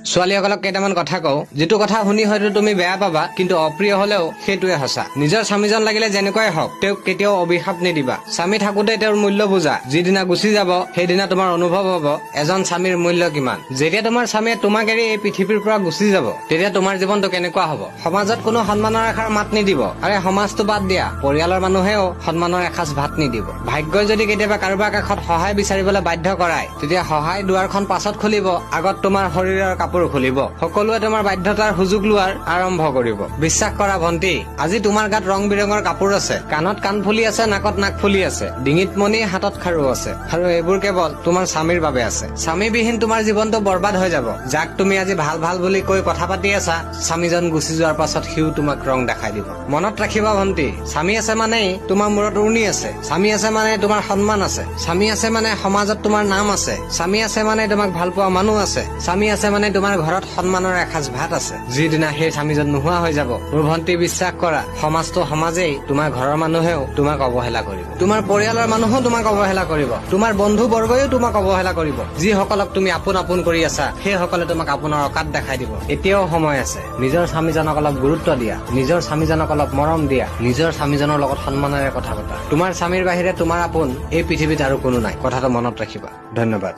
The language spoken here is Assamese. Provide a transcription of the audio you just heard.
ছোৱালীসকলক কেইটামান কথা কওঁ, যিটো কথা শুনি হয়তো তুমি বেয়া পাবা, কিন্তু অপ্ৰিয় হলেও সেইটোৱে সঁচা। নিজৰ স্বামীজন লাগিলে যেনেকুৱাই হওক, তেওঁক কেতিয়াও অভিশাপ নিদিবা। স্বামী থাকোতে তেওঁৰ মূল্য বুজা। যিদিনা গুচি যাব সেইদিনা তোমাৰ অনুভৱ হব এজন স্বামীৰ মূল্য কিমান। যেতিয়া তোমাৰ স্বামীয়ে তোমাক এৰি এই পৃথিৱীৰ পৰা গুচি যাব, তেতিয়া তোমাৰ জীৱনটো কেনেকুৱা হব। সমাজত কোনো সন্মানৰ এষাৰ মাত নিদিব। আৰে সমাজটো বাদ দিয়া, পৰিয়ালৰ মানুহেও সন্মানৰ এসাঁজ ভাত নিদিব। ভাগ্যই যদি কেতিয়াবা কাৰোবাৰ কাষত সহায় বিচাৰিবলৈ বাধ্য কৰায়, তেতিয়া সহায় দুৱাৰখন পাছত খুলিব, আগত তোমাৰ শৰীৰৰ কাপোৰ খুলিব। সকলোৱে তোমাৰ বাধ্যতাৰ সুযোগ লোৱাৰ আৰম্ভ কৰিব। বিশ্বাস কৰা ভন্টি, আজি তোমাৰ গাত ৰং বিৰঙৰ কাপোৰ আছে, কাণত কাণফুলি আছে, নাকত নাকফুলি আছে, ডিঙিত মণি, হাতত খাৰু আছে, আৰু এইবোৰ কেৱল তোমাৰ স্বামীৰ বাবে আছে। স্বামীবিহীন তোমাৰ জীৱনটো বৰবাদ হৈ যাব। যাক তুমি আজি ভাল ভাল বুলি কৈ কথা পাতি আছা, স্বামীজন গুচি যোৱাৰ পাছত সিও তোমাক ৰং দেখাই দিব। মনত ৰাখিবা ভন্টি, স্বামী আছে মানেই তোমাৰ মূৰত উৰণি আছে। স্বামী আছে মানে তোমাৰ সন্মান আছে। স্বামী আছে মানে সমাজত তোমাৰ নাম আছে। স্বামী আছে মানে তোমাক ভাল পোৱা মানুহ আছে। স্বামী আছে মানে তোমাৰ ঘৰত সন্মানৰ এসাঁজ ভাত আছে। যিদিনা সেই স্বামীজন নোহোৱা হৈ যাব, মোৰ ভন্টি বিশ্বাস কৰা, সমাজটো সমাজেই, তোমাৰ ঘৰৰ মানুহেও তোমাক অৱহেলা কৰিব। তোমাৰ পৰিয়ালৰ মানুহো তোমাক অৱহেলা কৰিব। তোমাৰ বন্ধু বৰ্গও তোমাক অৱহেলা কৰিব। যিসকলক তুমি আপোন আপোন কৰি আছা, সেইসকলে তোমাক আপোনাৰ অকাত দেখাই দিব। এতিয়াও সময় আছে। নিজৰ স্বামীজনক অলপ গুৰুত্ব দিয়া। নিজৰ স্বামীজনক অলপ মৰম দিয়া। নিজৰ স্বামীজনৰ লগত সন্মানেৰে কথা পতা। তোমাৰ স্বামীৰ বাহিৰে তোমাৰ আপোন এই পৃথিৱীত আৰু কোনো নাই। কথাটো মনত ৰাখিবা। ধন্যবাদ।